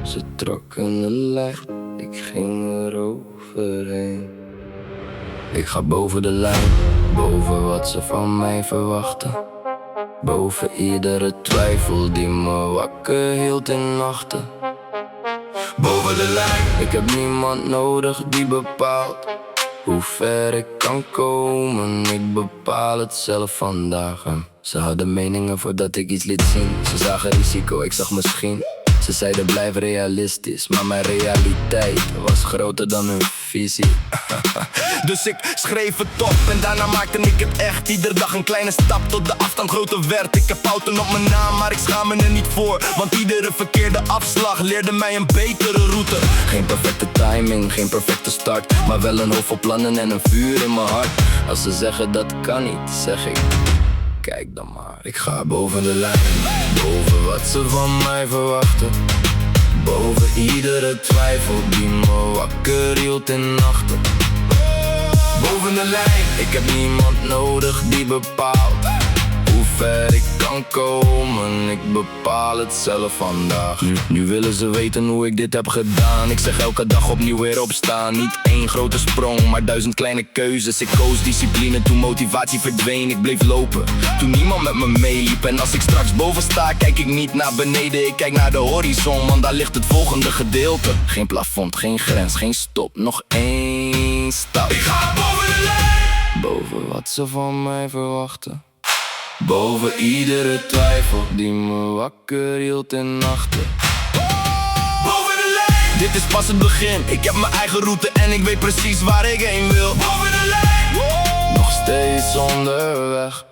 Ze trokken een lijn, ik ging er overheen. Ik ga boven de lijn, boven wat ze van mij verwachten. Boven iedere twijfel die me wakker hield in nachten. Boven de lijn, ik heb niemand nodig die bepaalt hoe ver ik kan komen. Ik bepaal het zelf vandaag. Ze hadden meningen voordat ik iets liet zien. Ze zagen risico, ik zag misschien. Ze zeiden blijf realistisch, maar mijn realiteit was groter dan hun visie. Dus ik schreef het op en daarna maakte ik het echt. Iedere dag een kleine stap tot de afstand groter werd. Ik heb fouten op mijn naam, maar ik schaam me er niet voor. Want iedere verkeerde afslag leerde mij een betere route. Geen perfecte timing, geen perfecte start, maar wel een hoofd vol plannen en een vuur in mijn hart. Als ze zeggen dat kan niet, zeg ik kijk dan maar. Ik ga boven de lijn, boven wat ze van mij verwachten. Boven iedere twijfel die me wakker hield in nachten. Boven de lijn, ik heb niemand nodig die bepaalt hoe ver ik kan komen. Ik bepaal het zelf vandaag. Nu willen ze weten hoe ik dit heb gedaan. Ik zeg elke dag opnieuw weer opstaan. Niet één grote sprong, maar 1000 kleine keuzes. Ik koos discipline toen motivatie verdween. Ik bleef lopen toen niemand met me meeliep. En als ik straks boven sta, kijk ik niet naar beneden. Ik kijk naar de horizon, want daar ligt het volgende gedeelte. Geen plafond, geen grens, geen stop, nog één stap. Ik ga boven de lijn, boven wat ze van mij verwachten. Boven iedere twijfel die me wakker hield in nachten. Boven de lijn, dit is pas het begin. Ik heb mijn eigen route en ik weet precies waar ik heen wil. boven de lijn, Nog steeds onderweg.